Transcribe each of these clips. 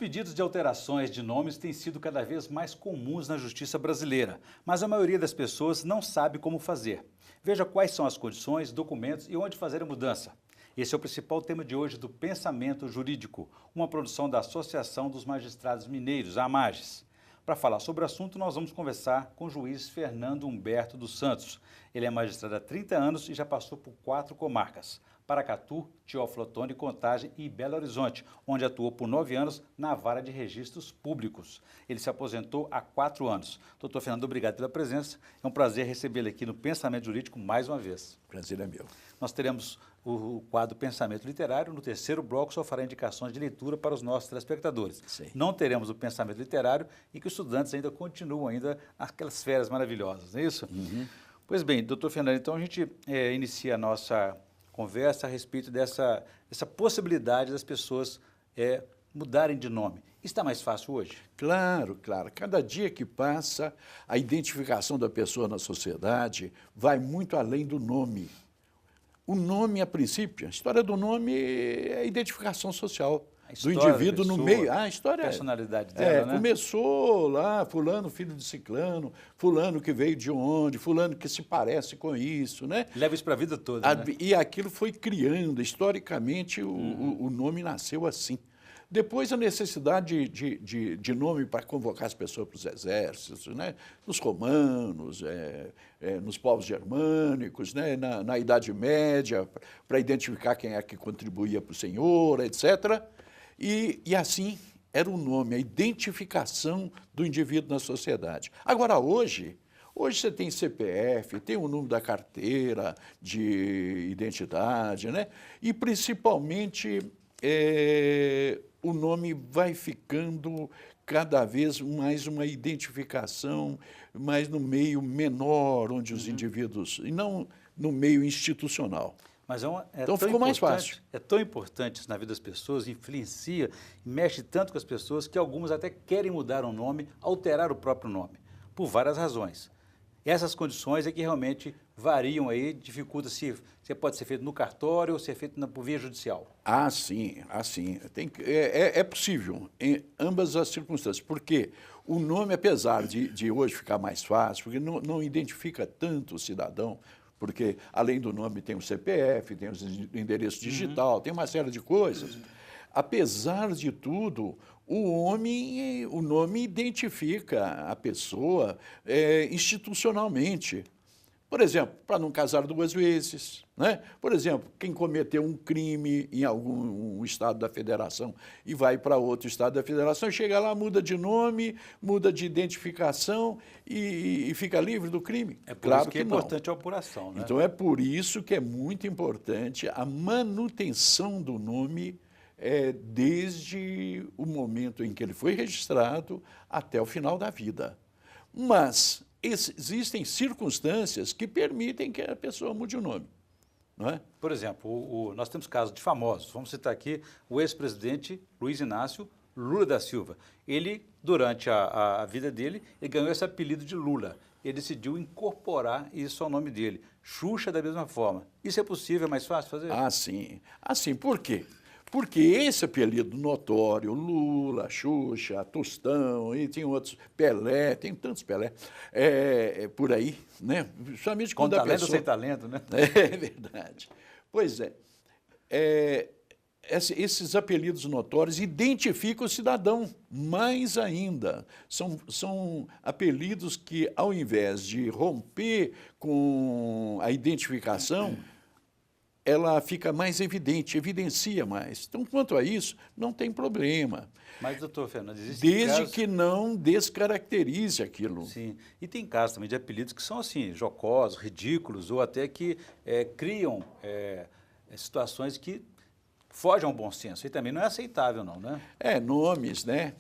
pedidos de alterações de nomes têm sido cada vez mais comuns na justiça brasileira, mas a maioria das pessoas não sabe como fazer. Veja quais são as condições, documentos e onde fazer a mudança. Esse é o principal tema de hoje do Pensamento Jurídico, uma produção da Associação dos Magistrados Mineiros, a AMAGES. Para falar sobre o assunto, nós vamos conversar com o juiz Fernando Humberto dos Santos. Ele é magistrado há 30 anos e já passou por 4 comarcas: Paracatu, Teófilo Otoni, Contagem e Belo Horizonte, onde atuou por 9 anos na Vara de Registros Públicos. Ele se aposentou há 4 anos. Doutor Fernando, obrigado pela presença. É um prazer recebê-lo aqui no Pensamento Jurídico mais uma vez. Prazer é meu. Nós teremos o quadro Pensamento Literário. No terceiro bloco, só fará indicações de leitura para os nossos telespectadores. Sim. Não teremos o Pensamento Literário e que os estudantes ainda continuam aquelas férias maravilhosas, não é isso? Uhum. Pois bem, doutor Fernando, então a gente inicia a nossa conversa a respeito dessa possibilidade das pessoas mudarem de nome. Está mais fácil hoje? Claro, claro. Cada dia que passa, a identificação da pessoa na sociedade vai muito além do nome. O nome, a princípio, a história do nome é a identificação social do indivíduo no meio. A história, a personalidade dela, né? Começou lá, fulano, filho de ciclano, fulano que veio de onde, fulano que se parece com isso, né? Leva isso para a vida toda, né? E aquilo foi criando, historicamente, o nome nasceu assim. Depois a necessidade de nome para convocar as pessoas para os exércitos, né? Nos romanos, nos povos germânicos, né? Na Idade Média, para identificar quem é que contribuía para o senhor, etc. E assim era o nome, a identificação do indivíduo na sociedade. Agora, hoje você tem CPF, tem o número da carteira de identidade, né? E principalmente o nome vai ficando cada vez mais uma identificação, mais no meio menor, onde os indivíduos, e não no meio institucional. Mas então ficou mais fácil. É tão importante isso na vida das pessoas, influencia, mexe tanto com as pessoas, que algumas até querem mudar o nome, alterar o próprio nome, por várias razões. Essas condições é que realmente variam aí, dificulta se pode ser feito no cartório ou ser feito por via judicial. Sim. É possível em ambas as circunstâncias, porque o nome, apesar de hoje ficar mais fácil, porque não identifica tanto o cidadão, porque além do nome tem o CPF, tem o endereço digital, tem uma série de coisas. Apesar de tudo, o nome identifica a pessoa institucionalmente. Por exemplo, para não casar 2 vezes, né? Por exemplo, quem cometeu um crime em algum estado da federação e vai para outro estado da federação, chega lá, muda de nome, muda de identificação e fica livre do crime. É por isso que é importante a apuração, né? Então é por isso que é muito importante a manutenção do nome desde o momento em que ele foi registrado até o final da vida. Mas existem circunstâncias que permitem que a pessoa mude o nome, não é? Por exemplo, nós temos casos de famosos. Vamos citar aqui o ex-presidente Luiz Inácio Lula da Silva. Ele, durante a vida dele, ele ganhou esse apelido de Lula. Ele decidiu incorporar isso ao nome dele. Xuxa da mesma forma. Isso é possível, é mais fácil fazer? Sim. Por quê? Porque esse apelido notório, Lula, Xuxa, Tostão, e tem outros, Pelé, tem tantos Pelé, por aí, né? Somente quando com talento ou sem talento, né? É verdade. Pois esses apelidos notórios identificam o cidadão, mais ainda. São apelidos que, ao invés de romper com a identificação, ela fica mais evidente, evidencia mais. Então, quanto a isso, não tem problema. Mas, doutor Fernando, existe desde que não descaracterize aquilo. Sim, e tem casos também de apelidos que são assim, jocosos, ridículos, ou até que criam situações que fogem ao bom senso. E também não é aceitável, não, né? Nomes, né?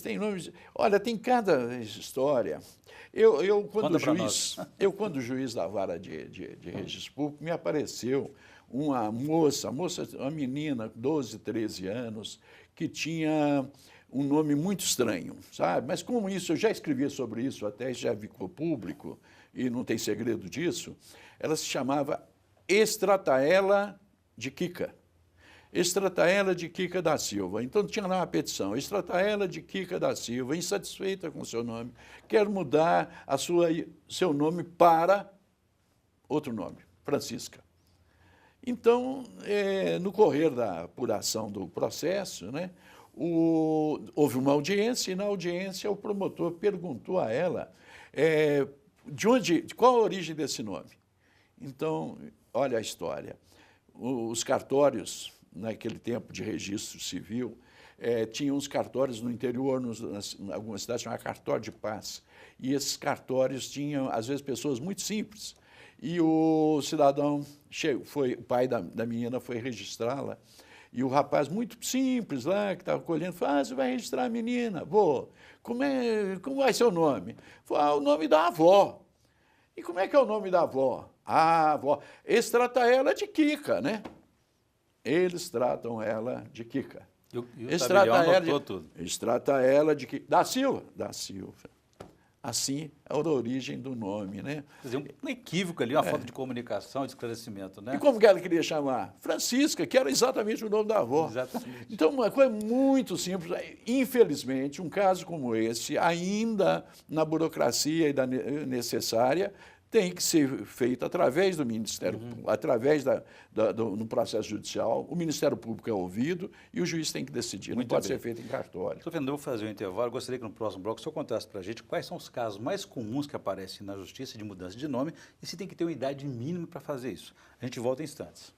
Tem nomes. Olha, tem cada história. Eu quando juiz da Vara de Registro Público, me apareceu uma menina, 12, 13 anos, que tinha um nome muito estranho, sabe? Mas como isso, eu já escrevi sobre isso, até já ficou público, e não tem segredo disso, ela se chamava Estrataela de Kika. Extrataela de Kika da Silva. Então tinha lá uma petição, Extrataela de Kika da Silva, insatisfeita com o seu nome, quer mudar seu nome para outro nome, Francisca. Então, no correr da apuração do processo, né, houve uma audiência e na audiência o promotor perguntou a ela de qual a origem desse nome. Então, olha a história. Os cartórios, naquele tempo de registro civil, tinham uns cartórios no interior, em algumas cidades, chamava cartório de paz. E esses cartórios tinham, às vezes, pessoas muito simples. E o cidadão, o pai da menina foi registrá-la, e o rapaz muito simples lá, que estava colhendo, falou, você vai registrar a menina? Vou. Como vai ser o nome? Falou, o nome da avó. E como é que é o nome da avó? A avó. Eles tratam ela de Kika, né? Eles tratam ela de Kika. E o tabelião anotou tudo. Eles tratam ela de Kika. Da Silva? Da Silva. Assim é a origem do nome, né? Quer dizer, um equívoco ali, uma falta de comunicação, de esclarecimento, né? E como que ela queria chamar? Francisca, que era exatamente o nome da avó. Exatamente. Então, uma coisa muito simples. Infelizmente, um caso como esse, ainda na burocracia necessária, tem que ser feito através do Ministério Público, através no processo judicial. O Ministério Público é ouvido e o juiz tem que decidir. Não pode ser feito em cartório. Doutor Fernando, eu vou fazer um intervalo. Gostaria que no próximo bloco o senhor contasse para a gente quais são os casos mais comuns que aparecem na justiça de mudança de nome e se tem que ter uma idade mínima para fazer isso. A gente volta em instantes.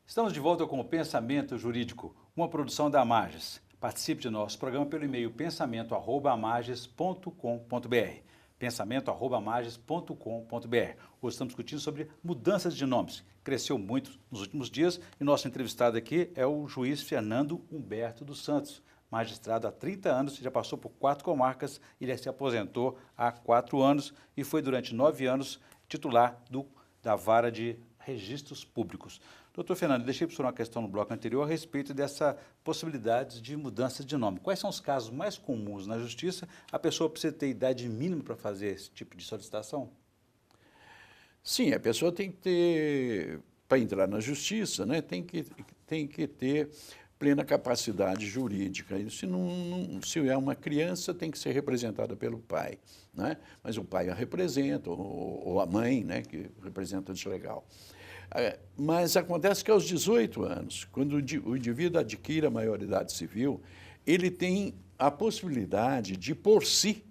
Estamos de volta com o Pensamento Jurídico, uma produção da Amages. Participe de nosso programa pelo e-mail pensamento@amages.com.br. pensamento@amages.com.br. Hoje estamos discutindo sobre mudanças de nomes. Cresceu muito nos últimos dias e nosso entrevistado aqui é o juiz Fernando Humberto dos Santos, magistrado há 30 anos, já passou por 4 comarcas, ele se aposentou há 4 anos e foi durante 9 anos titular da Vara de Registros Públicos. Doutor Fernando, deixei para o senhor uma questão no bloco anterior a respeito dessa possibilidade de mudança de nome. Quais são os casos mais comuns na justiça? A pessoa precisa ter idade mínima para fazer esse tipo de solicitação? Sim, a pessoa tem que ter, para entrar na justiça, né, tem que ter plena capacidade jurídica. E se é uma criança, tem que ser representada pelo pai, né? Mas o pai a representa, ou a mãe, né, que representa o legal. Mas acontece que aos 18 anos, quando o indivíduo adquire a maioridade civil, ele tem a possibilidade de, por si,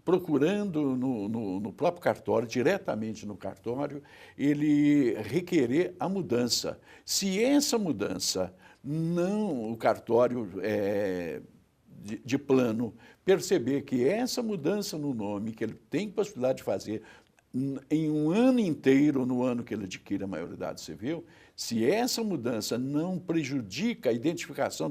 procurando no próprio cartório, diretamente no cartório, ele requerer a mudança. Se essa mudança o cartório de plano perceber que essa mudança no nome que ele tem possibilidade de fazer em um ano inteiro, no ano que ele adquire a maioridade civil, se essa mudança não prejudica a identificação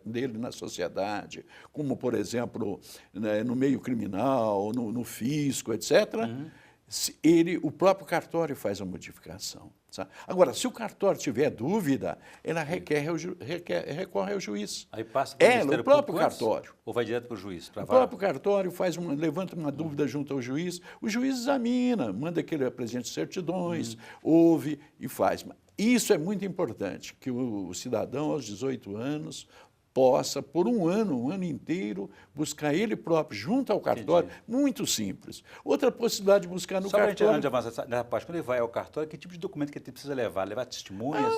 dele na sociedade, como, por exemplo, né, no meio criminal, no fisco, etc., o próprio cartório faz a modificação. Sabe? Agora, se o cartório tiver dúvida, ela recorre ao juiz. Aí passa para o Ministério próprio Público cartório. Ou vai direto para o juiz? O próprio cartório levanta uma dúvida junto ao juiz, o juiz examina, manda que ele apresente certidões, ouve e faz. Isso é muito importante, que o cidadão aos 18 anos possa, por um ano inteiro, buscar ele próprio junto ao cartório. Entendi. Muito simples. Outra possibilidade de buscar no cartório... Só para a gente avançar nessa parte, quando ele vai ao cartório, que tipo de documento que ele precisa levar? Levar testemunhas?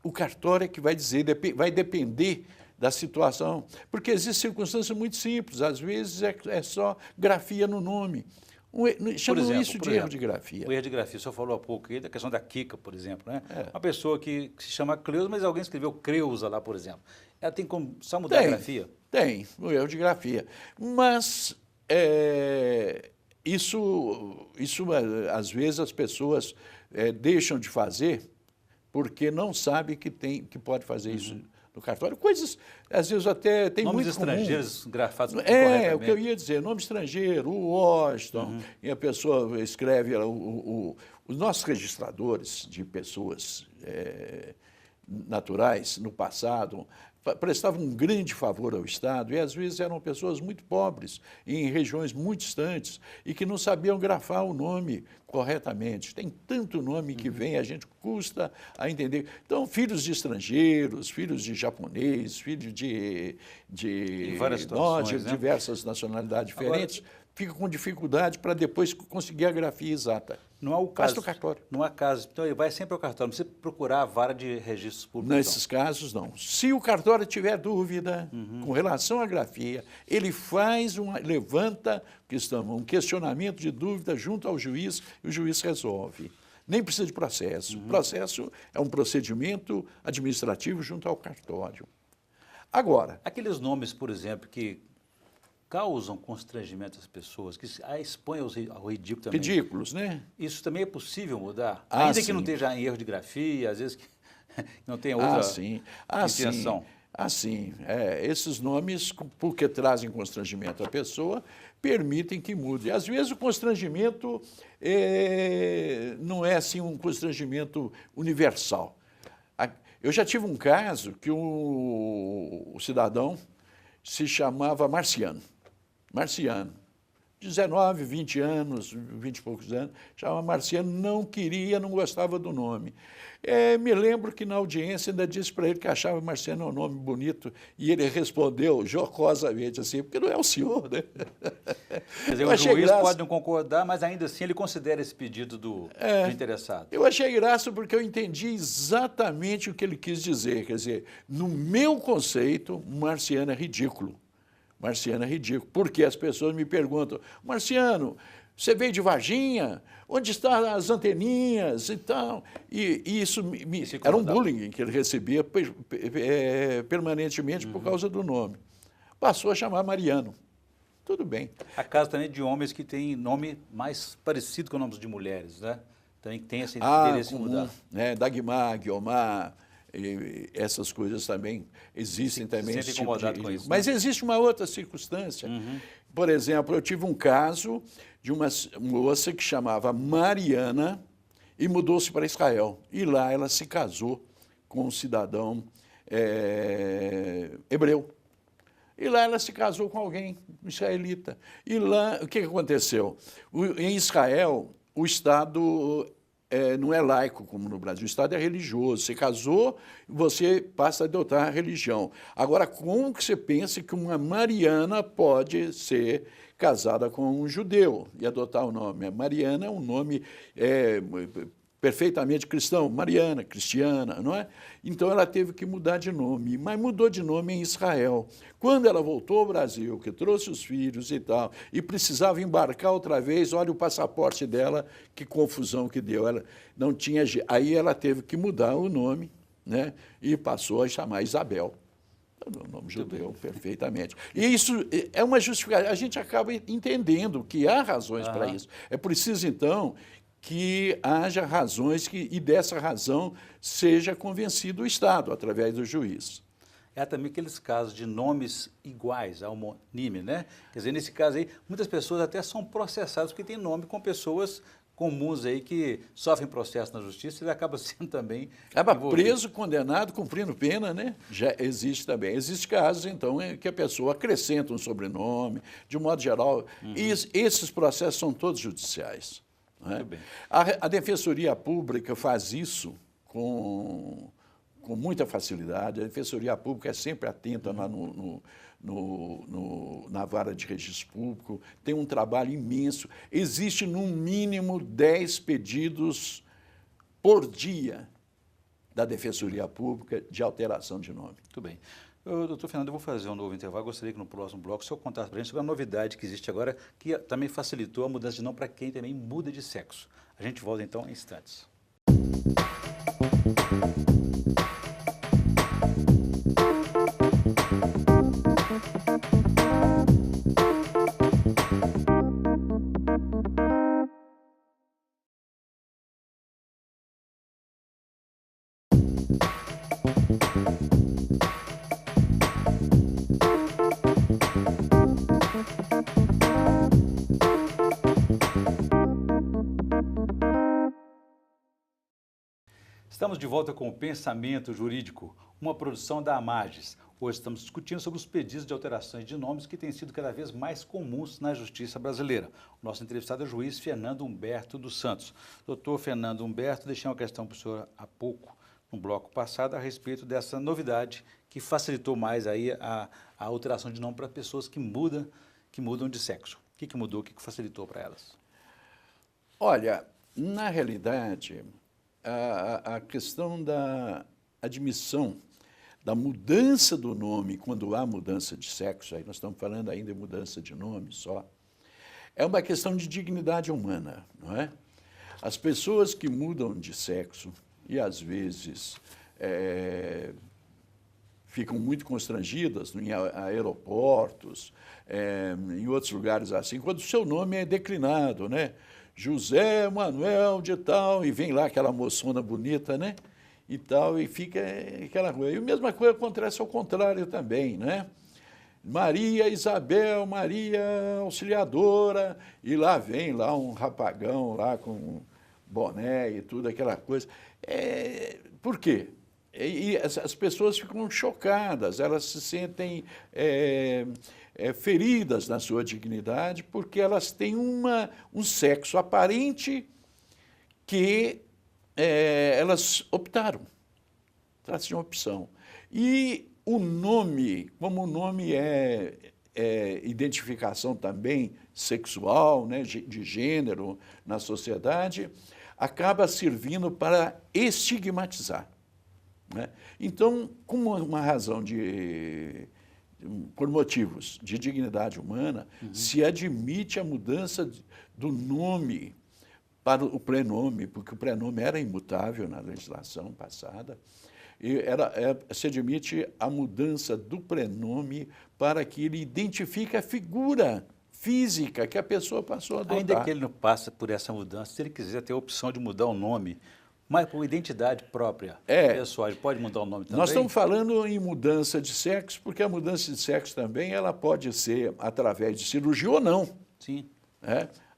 O cartório é que vai dizer, vai depender da situação, porque existem circunstâncias muito simples, às vezes é só grafia no nome. Chamam isso de erro de grafia. O erro de grafia, o senhor falou há pouco aí da questão da Kika, por exemplo, né? Uma pessoa que se chama Cleusa, mas alguém escreveu Creuza lá, por exemplo. Ela tem como só mudar a grafia? Tem, o erro de grafia. Mas isso às vezes as pessoas deixam de fazer porque não sabe que pode fazer isso no cartório. Coisas, às vezes, até tem nomes muito estrangeiros grafados comum. incorretamente. O que eu ia dizer, nome estrangeiro, o Washington, e a pessoa escreve, os nossos registradores de pessoas naturais, no passado, prestavam um grande favor ao Estado e, às vezes, eram pessoas muito pobres, em regiões muito distantes, e que não sabiam grafar o nome corretamente. Tem tanto nome que vem, a gente custa a entender. Então, filhos de estrangeiros, filhos de japonês, filhos de várias situações, de né? diversas nacionalidades diferentes, ficam com dificuldade para depois conseguir a grafia exata. Não há o Passa caso. no cartório. Não há caso. Então, ele vai sempre ao cartório. Não precisa procurar a vara de registros públicos. Nesses casos, não. Se o cartório tiver dúvida com relação à grafia, ele levanta um questionamento de dúvida junto ao juiz e o juiz resolve. Nem precisa de processo. O processo é um procedimento administrativo junto ao cartório. Agora, Aqueles nomes, por exemplo, que causam constrangimento às pessoas, que expõem ao ridículo também. ridículos, né? Isso também é possível mudar? Ah, Ainda sim. que não esteja em erro de grafia, às vezes que não tenha outra intenção. Esses nomes, porque trazem constrangimento à pessoa, permitem que mude. Às vezes o constrangimento não é assim um constrangimento universal. Eu já tive um caso que o cidadão se chamava Marciano. Marciano. 19, 20 anos, 20 e poucos anos, chamava Marciano, não gostava do nome. Me lembro que na audiência ainda disse para ele que achava Marciano um nome bonito e ele respondeu jocosamente assim, porque não é o senhor, né? Quer dizer, o juiz pode não concordar, mas ainda assim ele considera esse pedido do interessado. Eu achei graça porque eu entendi exatamente o que ele quis dizer. Quer dizer, no meu conceito, Marciano é ridículo. Marciano é ridículo, porque as pessoas me perguntam, Marciano, você veio de Varginha? Onde estão as anteninhas e tal? E isso era um bullying que ele recebia permanentemente por causa do nome. Passou a chamar Mariano. Tudo bem. Há casos também de homens que têm nome mais parecido com nomes de mulheres, né? Também tem esse interesse em mudar. Dagmar, Guiomar, essas coisas também existem também. Se sente incomodado com isso. Mas existe uma outra circunstância. Por exemplo, eu tive um caso de uma moça que chamava Mariana e mudou-se para Israel. E lá ela se casou com um cidadão hebreu. E lá ela se casou com alguém israelita. E lá, o que aconteceu? Em Israel, o Estado não é laico como no Brasil, o Estado é religioso. Você casou, você passa a adotar a religião. Agora, como que você pensa que uma Mariana pode ser casada com um judeu e adotar o nome? Mariana é um nome perfeitamente cristão, Mariana, cristiana, não é? Então ela teve que mudar de nome, mas mudou de nome em Israel. Quando ela voltou ao Brasil, que trouxe os filhos e tal, e precisava embarcar outra vez, olha o passaporte dela, que confusão que deu. Ela não tinha, aí ela teve que mudar o nome, né? E passou a chamar Isabel. O nome judeu, perfeitamente. E isso é uma justificação. A gente acaba entendendo que há razões para isso. É preciso, então, que haja razões e dessa razão seja convencido o Estado, através do juiz. Há também aqueles casos de nomes iguais, a homonímia, né? Quer dizer, nesse caso aí, muitas pessoas até são processadas porque tem nome com pessoas comuns aí que sofrem processo na justiça e acaba sendo também acaba preso, condenado, cumprindo pena, né? Já existe também. Existem casos, então, que a pessoa acrescenta um sobrenome, de um modo geral. E esses processos são todos judiciais. A Defensoria Pública faz isso com muita facilidade. A Defensoria Pública é sempre atenta lá na vara de registro público, tem um trabalho imenso. Existe, no mínimo, 10 pedidos por dia da Defensoria Pública de alteração de nome. Muito bem. Doutor Fernando, eu vou fazer um novo intervalo. Gostaria que no próximo bloco o senhor contasse para a gente sobre a novidade que existe agora, que também facilitou a mudança de nome para quem também muda de sexo. A gente volta então em instantes. Estamos de volta com o Pensamento Jurídico, uma produção da Amages. Hoje estamos discutindo sobre os pedidos de alterações de nomes que têm sido cada vez mais comuns na justiça brasileira. O nosso entrevistado é o juiz Fernando Humberto dos Santos. Doutor Fernando Humberto, deixei uma questão para o senhor há pouco, no bloco passado, a respeito dessa novidade que facilitou mais aí a alteração de nome para pessoas que mudam de sexo. O que mudou, o que facilitou para elas? Olha, na realidade, a questão da admissão, da mudança do nome, quando há mudança de sexo, aí nós estamos falando ainda de mudança de nome só, é uma questão de dignidade humana, não é? As pessoas que mudam de sexo e às vezes ficam muito constrangidas em aeroportos, em outros lugares assim, quando o seu nome é declinado, né? José Manuel de tal, e vem lá aquela moçona bonita, né? E tal, e fica aquela coisa. E a mesma coisa acontece ao contrário também, né? Maria Isabel, Maria Auxiliadora, e lá vem lá um rapagão lá com boné e tudo, aquela coisa. Por quê? E as pessoas ficam chocadas, elas se sentem feridas na sua dignidade, porque elas têm um sexo aparente que elas optaram, trata-se de uma opção. E o nome, como o nome é identificação também sexual, né, de gênero na sociedade, acaba servindo para estigmatizar, né? Então, com uma razão por motivos de dignidade humana, se admite a mudança do nome para o prenome, porque o prenome era imutável na legislação passada, e se admite a mudança do prenome para que ele identifique a figura física que a pessoa passou a adotar. Ainda que ele não passe por essa mudança, se ele quiser ter a opção de mudar o nome, mas por identidade própria pessoal, ele pode mudar o nome também? Nós estamos falando em mudança de sexo, porque a mudança de sexo também ela pode ser através de cirurgia ou não. Sim.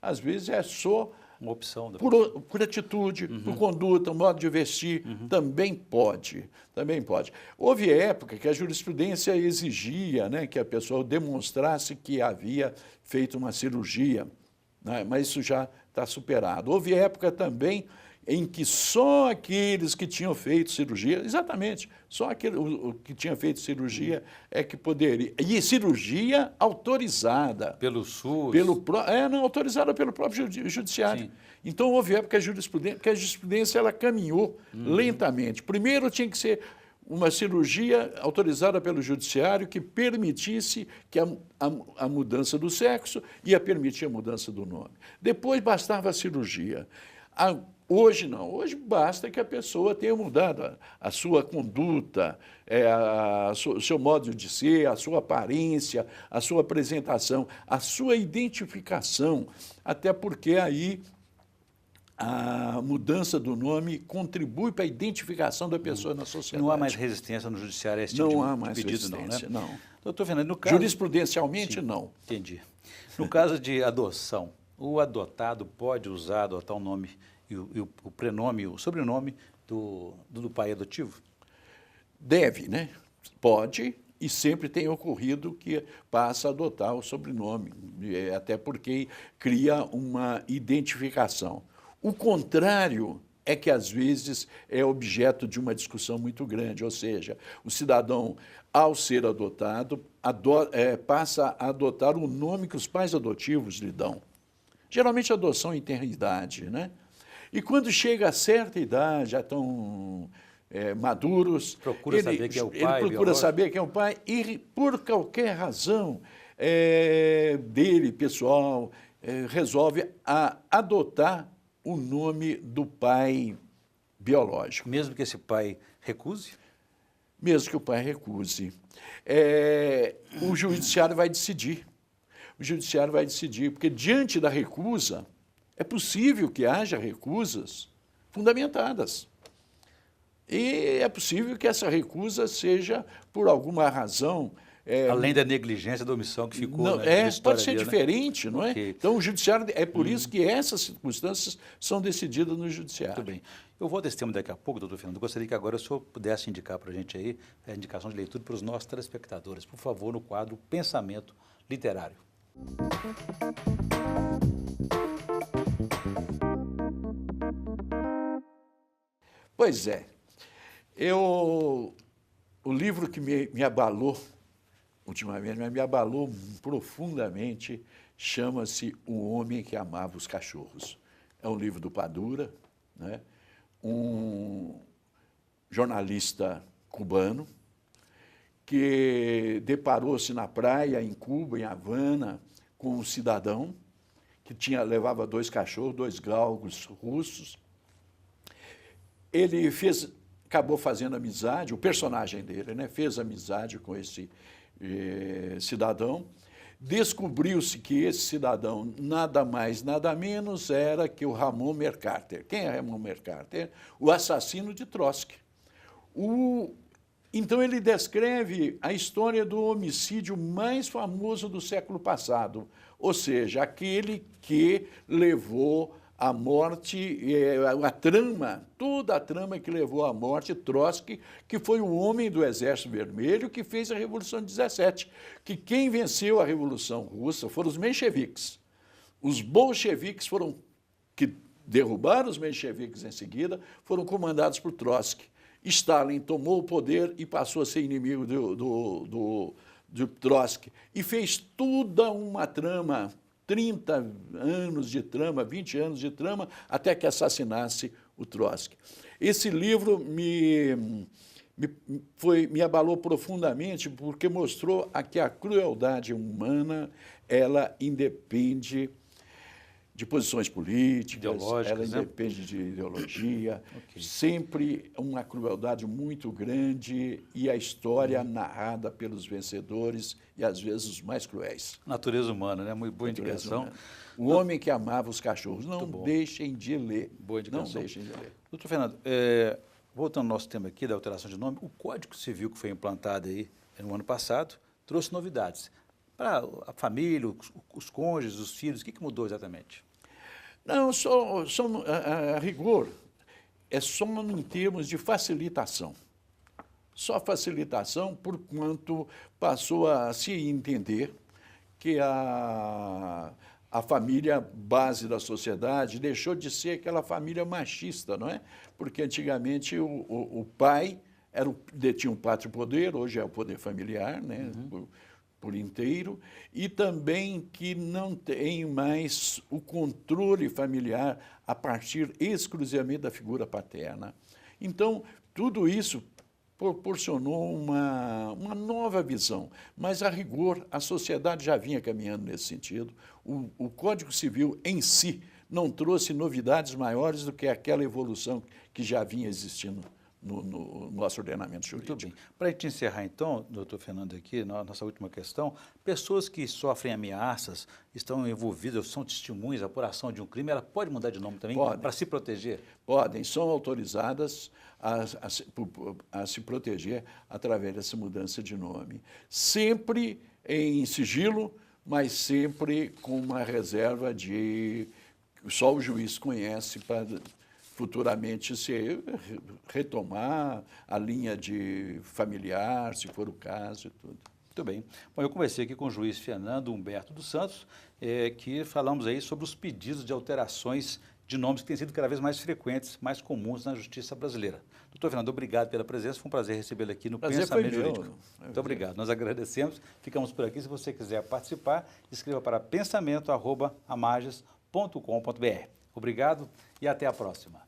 Às vezes é só uma opção por atitude, por conduta, modo de vestir, também pode. Houve época que a jurisprudência exigia, né, que a pessoa demonstrasse que havia feito uma cirurgia, né, mas isso já está superado. Houve época também em que só aqueles que tinham feito cirurgia, exatamente, só o que tinha feito cirurgia é que poderia. E cirurgia autorizada. Pelo SUS? Não, autorizada pelo próprio judiciário. Sim. Então, houve época que a jurisprudência ela caminhou lentamente. Primeiro tinha que ser uma cirurgia autorizada pelo judiciário que permitisse que a mudança do sexo ia permitir a mudança do nome. Depois bastava a cirurgia. Hoje não, hoje basta que a pessoa tenha mudado a sua conduta, o seu modo de ser, a sua aparência, a sua apresentação, a sua identificação, até porque aí a mudança do nome contribui para a identificação da pessoa na sociedade. Não há mais resistência no judiciário a esse tipo de pedido, não, né? Doutor Fernando, no caso... Jurisprudencialmente, não. Entendi. No caso de adoção, o adotado pode adotar o nome e o prenome, o sobrenome do pai adotivo? Deve, né? Pode, e sempre tem ocorrido que passa a adotar o sobrenome, até porque cria uma identificação. O contrário é que, às vezes, é objeto de uma discussão muito grande, ou seja, o cidadão, ao ser adotado, passa a adotar o nome que os pais adotivos lhe dão. Geralmente, a adoção em tenra idade, né? E quando chega a certa idade, já estão maduros, saber quem é o pai, ele procura saber quem é o pai e, por qualquer razão dele, pessoal, resolve adotar o nome do pai biológico. Mesmo que esse pai recuse? Mesmo que o pai recuse. O judiciário vai decidir. O judiciário vai decidir, porque diante da recusa, é possível que haja recusas fundamentadas. E é possível que essa recusa seja por alguma razão Além da negligência, da omissão que ficou não, na história pode ser dele, diferente, não é? Ok. Então, o judiciário, é por isso que essas circunstâncias são decididas no judiciário. Muito bem. Eu vou desse tema daqui a pouco, doutor Fernando. Eu gostaria que agora o senhor pudesse indicar para a gente aí a indicação de leitura para os nossos telespectadores, por favor, no quadro Pensamento Literário. Pois é. O livro que me abalou, ultimamente, me abalou profundamente, chama-se O Homem que Amava os Cachorros. É um livro do Padura, né? Um jornalista cubano que deparou-se na praia, em Cuba, em Havana, com um cidadão que levava 2 cachorros, 2 galgos russos. Ele acabou fazendo amizade, o personagem dele, né, fez amizade com esse cidadão. Descobriu-se que esse cidadão, nada mais, nada menos, era que o Ramon Mercader. Quem é Ramon Mercader? O assassino de Trotsky. Então, ele descreve a história do homicídio mais famoso do século passado, ou seja, aquele que levou à morte, a trama, toda a trama que levou à morte Trotsky, que foi o homem do Exército Vermelho que fez a Revolução de 17, que quem venceu a Revolução Russa foram os mencheviques. Os bolcheviques que derrubaram os mencheviques em seguida, foram comandados por Trotsky. Stalin tomou o poder e passou a ser inimigo do Trotsky e fez toda uma trama, 30 anos de trama, 20 anos de trama, até que assassinasse o Trotsky. Esse livro me abalou profundamente porque mostrou que a crueldade humana, ela independe de posições políticas, ela independe de ideologia, sempre uma crueldade muito grande e a história narrada pelos vencedores e, às vezes, os mais cruéis. Natureza humana, né? Muito boa indicação. O Homem que Amava os Cachorros. Não deixem de ler. Boa indicação. Não deixem de ler. Doutor Fernando, voltando ao nosso tema aqui da alteração de nome, o Código Civil que foi implantado aí no ano passado trouxe novidades. Para a família, os cônjuges, os filhos, o que mudou exatamente? Não, a rigor, é só em termos de facilitação. Só facilitação por quanto passou a se entender que a família base da sociedade deixou de ser aquela família machista, não é? Porque antigamente o pai detinha um pátrio poder, hoje é o poder familiar, né? Por inteiro, e também que não tem mais o controle familiar a partir exclusivamente da figura paterna. Então, tudo isso proporcionou uma nova visão, mas, a rigor, a sociedade já vinha caminhando nesse sentido. O Código Civil em si não trouxe novidades maiores do que aquela evolução que já vinha existindo no nosso ordenamento jurídico. Muito bem. Para a gente encerrar, então, doutor Fernando, aqui, na nossa última questão, pessoas que sofrem ameaças, estão envolvidas, são testemunhas, apuração de um crime, ela pode mudar de nome também para se proteger? Podem, são autorizadas a se proteger através dessa mudança de nome. Sempre em sigilo, mas sempre com uma reserva de que só o juiz conhece para futuramente se retomar a linha de familiar, se for o caso e tudo. Muito bem. Bom, eu conversei aqui com o juiz Fernando Humberto dos Santos, que falamos aí sobre os pedidos de alterações de nomes que têm sido cada vez mais frequentes, mais comuns na justiça brasileira. Doutor Fernando, obrigado pela presença, foi um prazer recebê-lo aqui no Pensamento Jurídico. Muito obrigado, nós agradecemos, ficamos por aqui. Se você quiser participar, escreva para pensamento@amages.com.br. Obrigado e até a próxima.